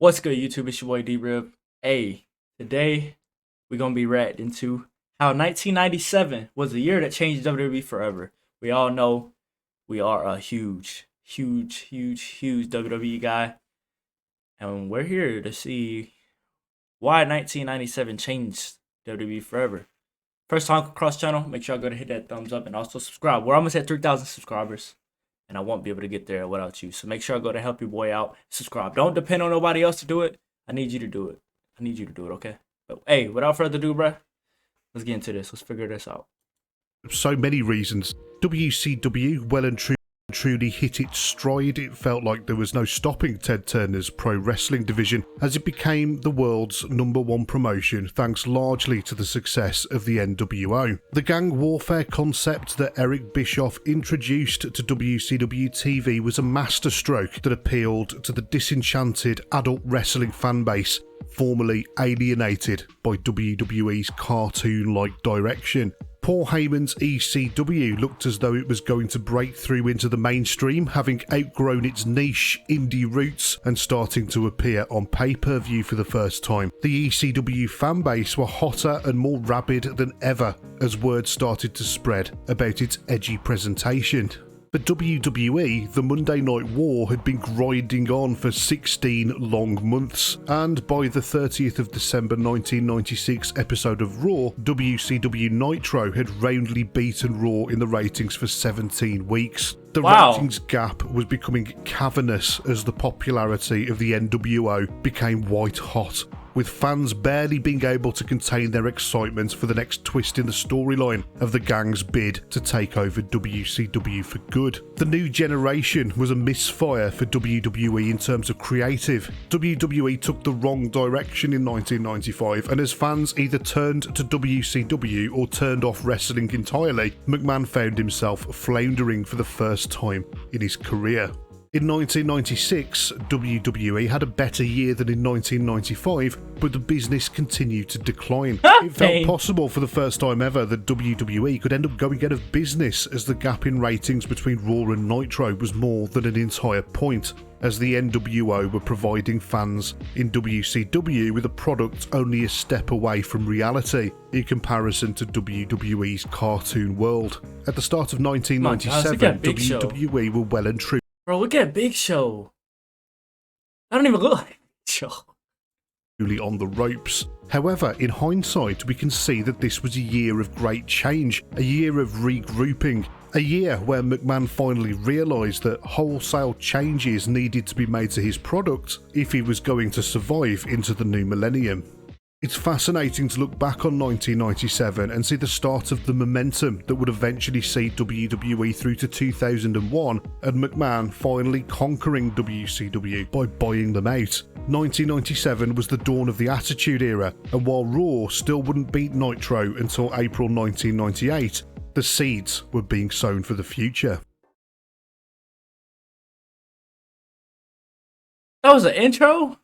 What's good, YouTube? It's your boy D-Rib. Hey, today we're going to be reacting into how 1997 was the year that changed WWE forever. We all know we are a huge WWE guy. And we're here to see why 1997 changed WWE forever. First time across channel, make sure I go to hit that thumbs up and also subscribe. We're almost at 3,000 subscribers. And I won't be able to get there without you. So make sure I go to help your boy out. Subscribe. Don't depend on nobody else to do it. I need you to do it. I need you to do it, okay? But hey, without further ado, bruh, let's get into this. Let's figure this out. So many reasons. WCW well and truly hit its stride. It felt like there was no stopping Ted Turner's pro wrestling division, as it became the world's #1 promotion thanks largely to the success of the NWO. The gang warfare concept that Eric Bischoff introduced to WCW TV was a masterstroke that appealed to the disenchanted adult wrestling fan base, formerly alienated by WWE's cartoon-like direction. Paul Heyman's ECW looked as though it was going to break through into the mainstream, having outgrown its niche indie roots and starting to appear on pay-per-view for the first time. The ECW fanbase were hotter and more rabid than ever as word started to spread about its edgy presentation. For WWE, the Monday Night War had been grinding on for 16 long months, and by the 30th of December 1996 episode of Raw, WCW Nitro had roundly beaten Raw in the ratings for 17 weeks. The ratings gap was becoming cavernous as the popularity of the NWO became white hot, with fans barely being able to contain their excitement for the next twist in the storyline of the gang's bid to take over WCW for good. The new generation was a misfire for WWE in terms of creative. WWE took the wrong direction in 1995, and as fans either turned to WCW or turned off wrestling entirely, McMahon found himself floundering for the first time in his career. In 1996, WWE had a better year than in 1995, but the business continued to decline. It felt possible for the first time ever that WWE could end up going out of business, as the gap in ratings between Raw and Nitro was more than an entire point, as the NWO were providing fans in WCW with a product only a step away from reality in comparison to WWE's cartoon world. At the start of 1997, WWE were well and truly Bro, look at Big Show. I don't even look like Big Show. On the ropes. However, in hindsight, we can see that this was a year of great change, a year of regrouping, a year where McMahon finally realised that wholesale changes needed to be made to his product if he was going to survive into the new millennium. It's fascinating to look back on 1997 and see the start of the momentum that would eventually see WWE through to 2001, and McMahon finally conquering WCW by buying them out. 1997 was the dawn of the Attitude Era, and while Raw still wouldn't beat Nitro until April 1998, the seeds were being sown for the future. That was an intro?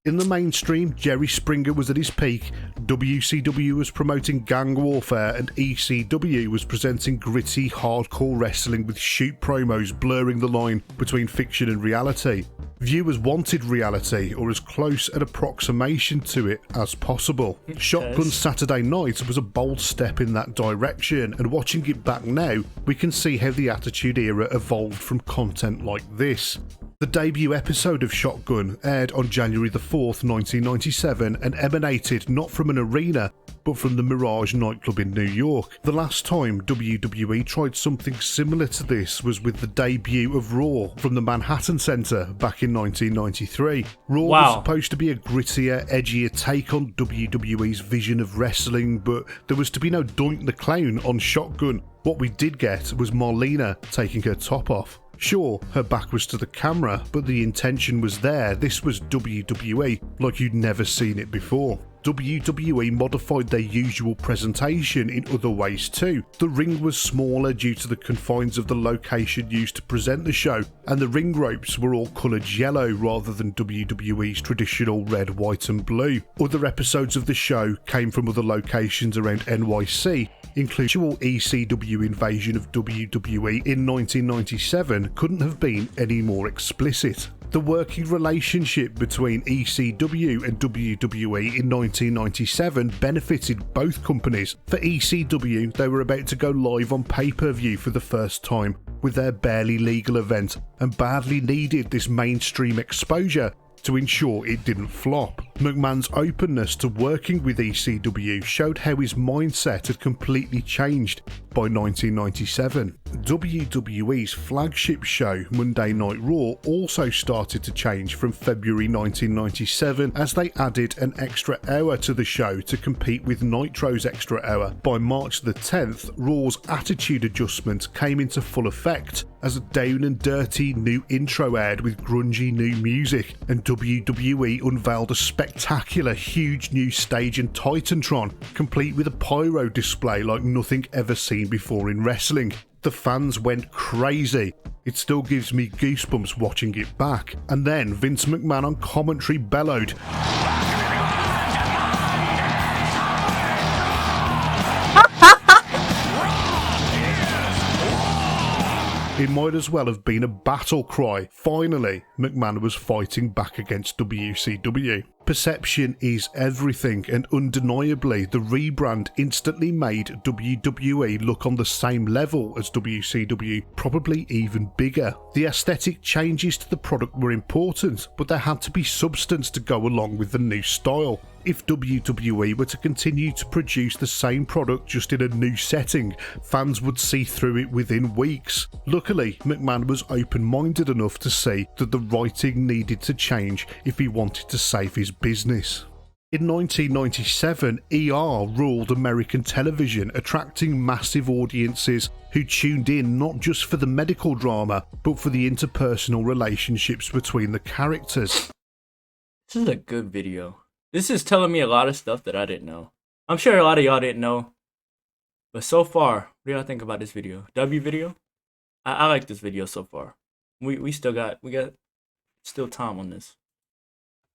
In the mainstream, Jerry Springer was at his peak, WCW was promoting gang warfare, and ECW was presenting gritty, hardcore wrestling with shoot promos blurring the line between fiction and reality. Viewers wanted reality, or as close an approximation to it as possible. Shotgun Saturday Night was a bold step in that direction, and watching it back now, we can see how the Attitude Era evolved from content like this. The debut episode of Shotgun aired on January the 4th, 1997, and emanated not from an arena, but from the Mirage nightclub in New York. The last time WWE tried something similar to this was with the debut of Raw from the Manhattan Center back in 1993. Raw was supposed to be a grittier, edgier take on WWE's vision of wrestling, but there was to be no Doink the Clown on Shotgun. What we did get was Marlena taking her top off. Sure, her back was to the camera, but the intention was there. This was WWE, like you'd never seen it before. WWE modified their usual presentation in other ways too. The ring was smaller due to the confines of the location used to present the show, and the ring ropes were all coloured yellow rather than WWE's traditional red, white and blue. Other episodes of the show came from other locations around NYC, including the ECW invasion of WWE in 1997 couldn't have been any more explicit. The working relationship between ECW and WWE in 1997 benefited both companies. For ECW, they were about to go live on pay-per-view for the first time with their barely legal event and badly needed this mainstream exposure to ensure it didn't flop. McMahon's openness to working with ECW showed how his mindset had completely changed by 1997. WWE's flagship show, Monday Night Raw, also started to change from February 1997 as they added an extra hour to the show to compete with Nitro's extra hour. By March the 10th, Raw's attitude adjustment came into full effect as a down and dirty new intro aired with grungy new music, and WWE unveiled a spectacular huge new stage in Titantron, complete with a pyro display like nothing ever seen before in wrestling. The fans went crazy. It still gives me goosebumps watching it back. And then Vince McMahon on commentary bellowed, it might as well have been a battle cry. Finally, McMahon was fighting back against WCW. Perception is everything, and undeniably the rebrand instantly made WWE look on the same level as WCW, probably even bigger. The aesthetic changes to the product were important, but there had to be substance to go along with the new style. If WWE were to continue to produce the same product just in a new setting, fans would see through it within weeks. Luckily, McMahon was open-minded enough to see that the writing needed to change if he wanted to save his business. In 1997, ER ruled American television, attracting massive audiences who tuned in not just for the medical drama, but for the interpersonal relationships between the characters. This is a good video. This is telling me a lot of stuff that I didn't know. I'm sure a lot of y'all didn't know. But so far, what do y'all think about this video? W video? I like this video so far. We got still time on this.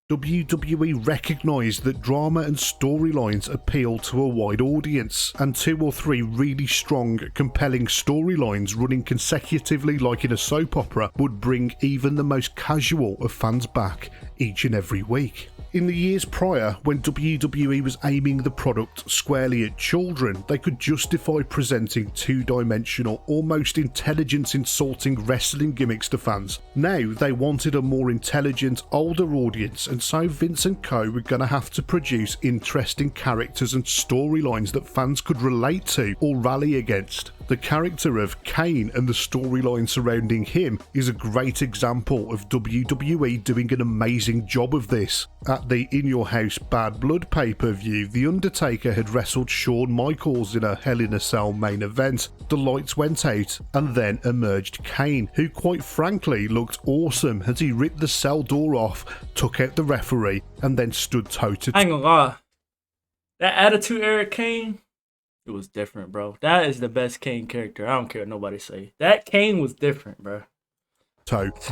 WWE recognised that drama and storylines appeal to a wide audience, and 2 or 3 really strong, compelling storylines running consecutively like in a soap opera would bring even the most casual of fans back each and every week. In the years prior, when WWE was aiming the product squarely at children, they could justify presenting two-dimensional, almost intelligence-insulting wrestling gimmicks to fans. Now they wanted a more intelligent, older audience, and so Vince and co were going to have to produce interesting characters and storylines that fans could relate to or rally against. The character of Kane and the storyline surrounding him is a great example of WWE doing an amazing job of this. At the In Your House Bad Blood pay-per-view, The Undertaker had wrestled Shawn Michaels in a Hell in a Cell main event. The lights went out and then emerged Kane, who quite frankly looked awesome as he ripped the cell door off, took out the referee and then stood toe-to-toe. I ain't gonna lie. That Attitude Era Kane, it was different, bro. That is the best Kane character. I don't care what nobody say. That Kane was different, bro.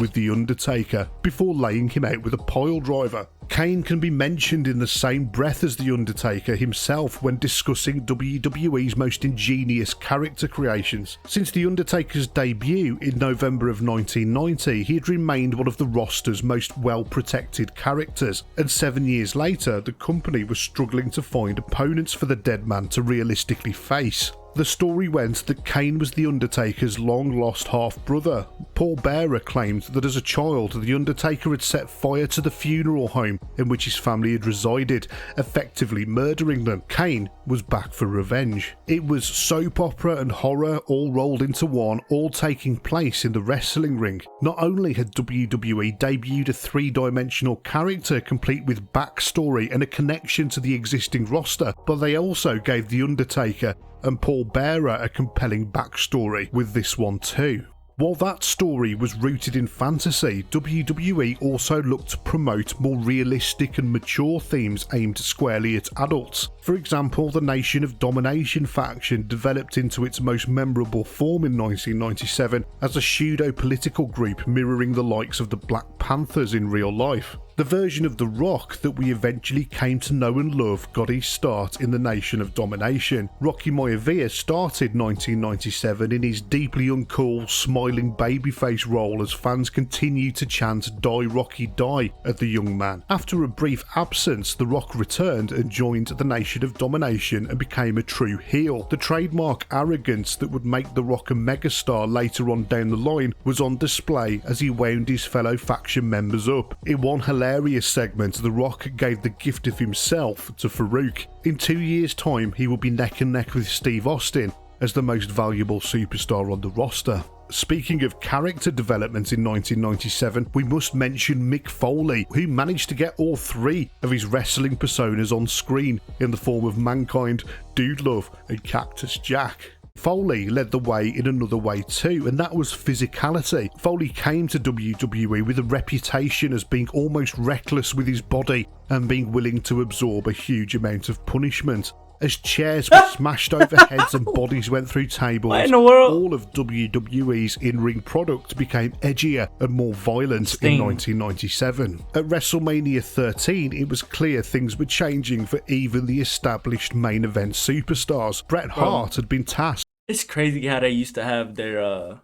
With The Undertaker before laying him out with a pile driver. Kane can be mentioned in the same breath as The Undertaker himself when discussing WWE's most ingenious character creations. Since The Undertaker's debut in November of 1990, he had remained one of the roster's most well-protected characters, and 7 years later, the company was struggling to find opponents for the dead man to realistically face. The story went that Kane was The Undertaker's long-lost half-brother. Paul Bearer claimed that as a child, The Undertaker had set fire to the funeral home in which his family had resided, effectively murdering them. Kane was back for revenge. It was soap opera and horror all rolled into one, all taking place in the wrestling ring. Not only had WWE debuted a 3-dimensional character complete with backstory and a connection to the existing roster, but they also gave The Undertaker and Paul Bearer a compelling backstory with this one too. While that story was rooted in fantasy, WWE also looked to promote more realistic and mature themes aimed squarely at adults. For example, the Nation of Domination faction developed into its most memorable form in 1997 as a pseudo-political group mirroring the likes of the Black Panthers in real life. The version of The Rock that we eventually came to know and love got his start in the Nation of Domination. Rocky Maivia started 1997 in his deeply uncool, smiling babyface role as fans continued to chant "Die Rocky Die" at the young man. After a brief absence, The Rock returned and joined the Nation of Domination and became a true heel. The trademark arrogance that would make The Rock a megastar later on down the line was on display as he wound his fellow faction members up. In one hilarious segment, The Rock gave the gift of himself to Farouk. In 2 years' time, he will be neck and neck with Steve Austin as the most valuable superstar on the roster. Speaking of character development in 1997, we must mention Mick Foley, who managed to get all three of his wrestling personas on screen in the form of Mankind, Dude Love, and Cactus Jack. Foley led the way in another way too, and that was physicality. Foley came to WWE with a reputation as being almost reckless with his body and being willing to absorb a huge amount of punishment. As chairs were smashed over heads and bodies went through tables, What in the world? all of WWE's in-ring product became edgier and more violent Sting. in 1997. At WrestleMania 13, it was clear things were changing for even the established main event superstars. Bret Hart had been tasked. It's crazy how they used to have their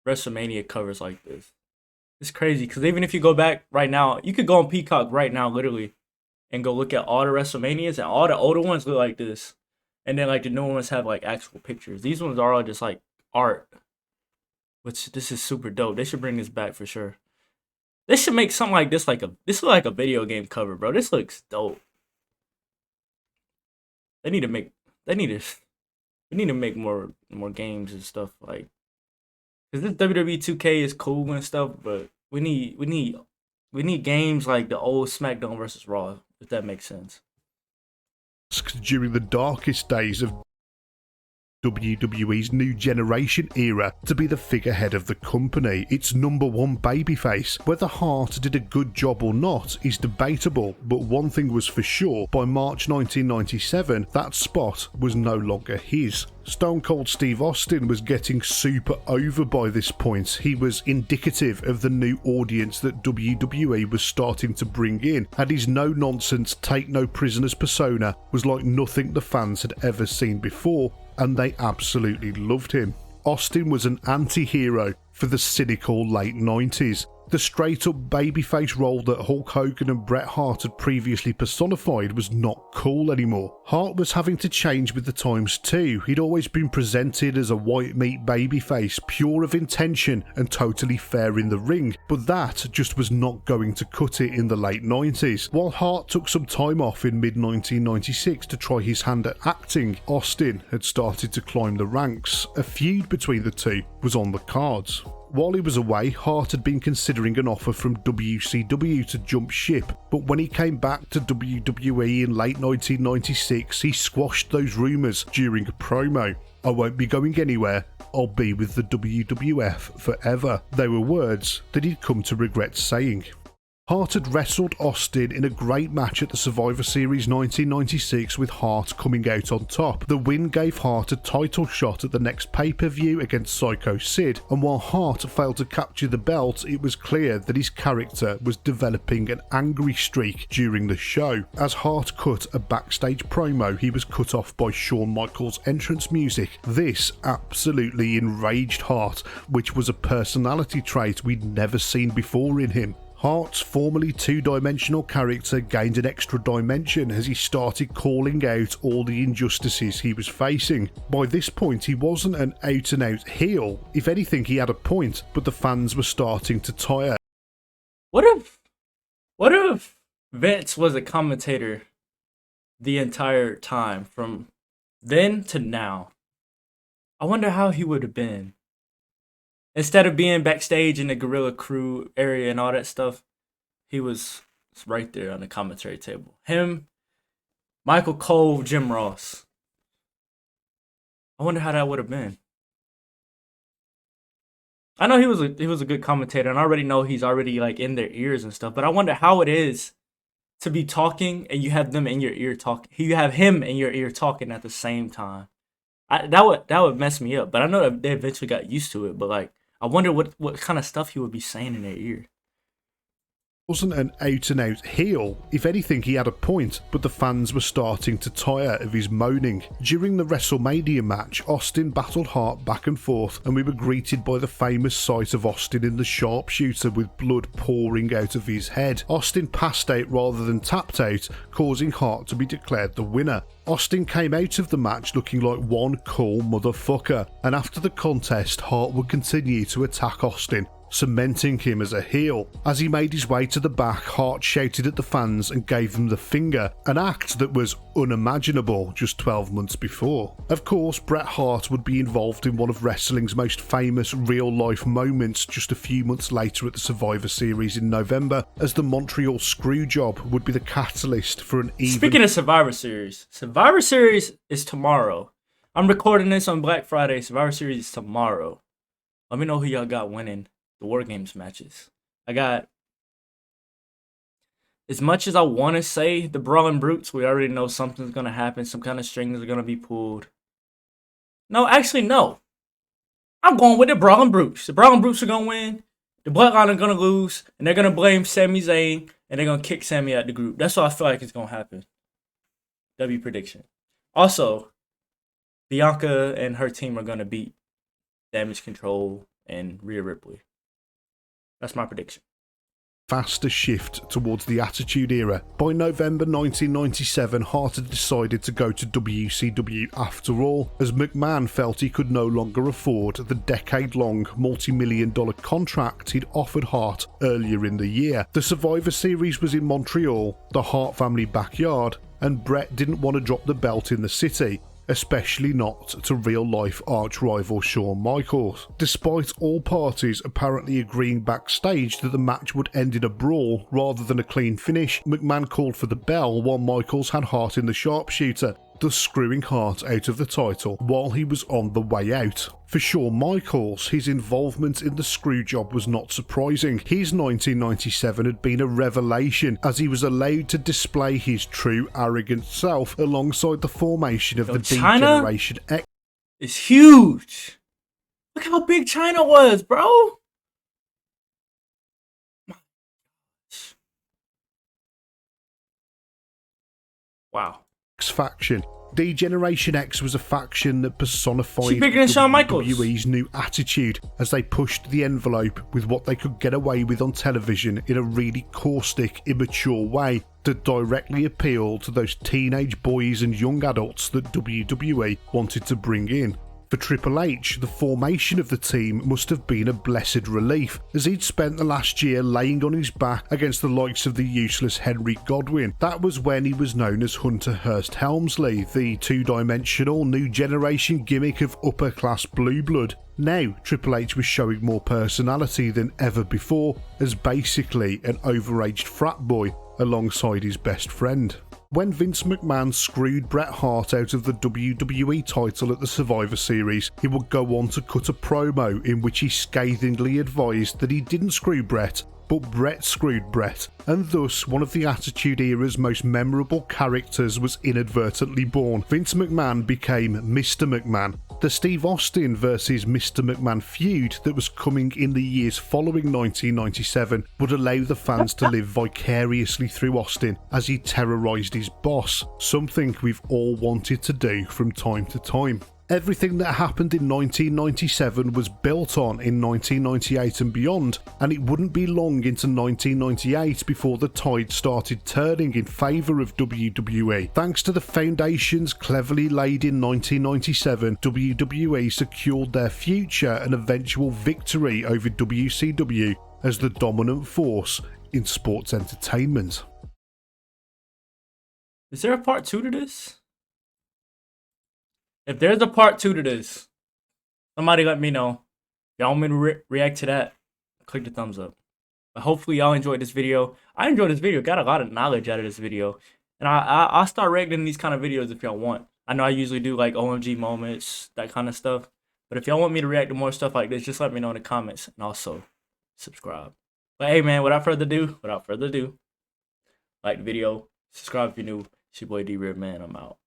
WrestleMania covers like this. It's crazy because even if you go back right now, you could go on Peacock right now, literally, and go look at all the WrestleManias, and all the older ones look like this. And then like the new ones have like actual pictures. These ones are all just like art. Which this is super dope. They should bring this back for sure. They should make something like this this look like a video game cover, bro. This looks dope. We need to make more games and stuff like, cause this WWE 2K is cool and stuff, but we need games like the old SmackDown versus Raw, if that makes sense. During the darkest days of WWE's new generation era to be the figurehead of the company, its number one babyface. Whether Hart did a good job or not is debatable, but one thing was for sure, by March 1997, that spot was no longer his. Stone Cold Steve Austin was getting super over by this point. He was indicative of the new audience that WWE was starting to bring in, and his no-nonsense, take-no-prisoners persona was like nothing the fans had ever seen before, and they absolutely loved him. Austin was an anti-hero for the cynical late 90s. The straight-up babyface role that Hulk Hogan and Bret Hart had previously personified was not cool anymore. Hart was having to change with the times too. He'd always been presented as a white meat babyface, pure of intention and totally fair in the ring, but that just was not going to cut it in the late 90s. While Hart took some time off in mid-1996 to try his hand at acting, Austin had started to climb the ranks. A feud between the two was on the cards. While he was away, Hart had been considering an offer from WCW to jump ship, but when he came back to WWE in late 1996, he squashed those rumours during a promo. "I won't be going anywhere, I'll be with the WWF forever." They were words that he'd come to regret saying. Hart had wrestled Austin in a great match at the Survivor Series 1996 with Hart coming out on top. The win gave Hart a title shot at the next pay-per-view against Psycho Sid, and while Hart failed to capture the belt, it was clear that his character was developing an angry streak during the show. As Hart cut a backstage promo, he was cut off by Shawn Michaels' entrance music. This absolutely enraged Hart, which was a personality trait we'd never seen before in him. Hart's formerly two-dimensional character gained an extra dimension as he started calling out all the injustices he was facing. By this point, he wasn't an out-and-out heel. If anything, he had a point, but the fans were starting to tire. What if Vince was a commentator the entire time from then to now? I wonder how he would have been. Instead of being backstage in the Gorilla Crew area and all that stuff, he was right there on the commentary table. Him, Michael Cole, Jim Ross. I wonder how that would have been. I know he was a good commentator, and I already know he's already like in their ears and stuff. But I wonder how it is to be talking and you have them in your ear talking. You have him in your ear talking at the same time. That would mess me up. But I know that they eventually got used to it. But like, I wonder what kind of stuff he would be saying in their ear. Wasn't an out-and-out heel. If anything, he had a point, but the fans were starting to tire of his moaning. During the WrestleMania match, Austin battled Hart back and forth, and we were greeted by the famous sight of Austin in the sharpshooter with blood pouring out of his head. Austin passed out rather than tapped out, causing Hart to be declared the winner. Austin came out of the match looking like one cool motherfucker, and after the contest, Hart would continue to attack Austin, cementing him as a heel. As he made his way to the back, Hart shouted at the fans and gave them the finger, an act that was unimaginable just 12 months before. Of course, Bret Hart would be involved in one of wrestling's most famous real-life moments just a few months later at the Survivor Series in November, as the Montreal Screwjob would be the catalyst for an even... Speaking of Survivor Series is tomorrow. I'm recording this on Black Friday. Survivor Series is tomorrow. Let me know who y'all got winning the War Games matches. I got, as much as I want to say the Brawling Brutes, we already know something's going to happen. Some kind of strings are going to be pulled. No, actually, no. I'm going with the Brawling Brutes. The Brawling Brutes are going to win. The Bloodline are going to lose. And they're going to blame Sami Zayn. And they're going to kick Sami out the group. That's what I feel like is going to happen. W prediction. Also, Bianca and her team are going to beat Damage Control and Rhea Ripley. That's my prediction. Faster shift towards the Attitude Era. By November 1997, Hart had decided to go to WCW after all, as McMahon felt he could no longer afford the decade-long multi-million-dollar contract he'd offered Hart earlier in the year. The Survivor Series was in Montreal, the Hart family backyard, and Bret didn't want to drop the belt in the city, especially not to real-life arch-rival Shawn Michaels. Despite all parties apparently agreeing backstage that the match would end in a brawl rather than a clean finish, McMahon called for the bell while Michaels had Hart in the sharpshooter, thus screwing Hart out of the title while he was on the way out. For Shawn Michaels, his involvement in the Screwjob was not surprising. His 1997 had been a revelation, as he was allowed to display his true arrogant self alongside the formation of the D-Generation X. It's huge. Look how big China was, bro. Wow. Faction. D-Generation X was a faction that personified WWE's new attitude as they pushed the envelope with what they could get away with on television in a really caustic, immature way that directly appealed to those teenage boys and young adults that WWE wanted to bring in. For Triple H, the formation of the team must have been a blessed relief, as he'd spent the last year laying on his back against the likes of the useless Henry Godwinn. That was when he was known as Hunter Hearst Helmsley, the two-dimensional new generation gimmick of upper-class blue blood. Now, Triple H was showing more personality than ever before, as basically an overaged frat boy alongside his best friend. When Vince McMahon screwed Bret Hart out of the WWE title at the Survivor Series, he would go on to cut a promo in which he scathingly advised that he didn't screw Bret, but Bret screwed Bret, and thus one of the Attitude Era's most memorable characters was inadvertently born. Vince McMahon became Mr. McMahon. The Steve Austin versus Mr. McMahon feud that was coming in the years following 1997 would allow the fans to live vicariously through Austin as he terrorised his boss, something we've all wanted to do from time to time. Everything that happened in 1997 was built on in 1998 and beyond, and it wouldn't be long into 1998 before the tide started turning in favour of WWE. Thanks to the foundations cleverly laid in 1997, WWE secured their future and eventual victory over WCW as the dominant force in sports entertainment. Is there a part 2 to this? If there's a part 2 to this, somebody let me know. If y'all want me to react to that, click the thumbs up. But hopefully y'all enjoyed this video. I enjoyed this video. Got a lot of knowledge out of this video. And I'll start reacting these kind of videos if y'all want. I know I usually do like OMG moments, that kind of stuff. But if y'all want me to react to more stuff like this, just let me know in the comments. And also, subscribe. But hey man, without further ado, like the video, subscribe if you're new. It's your boy D-Rib, man. I'm out.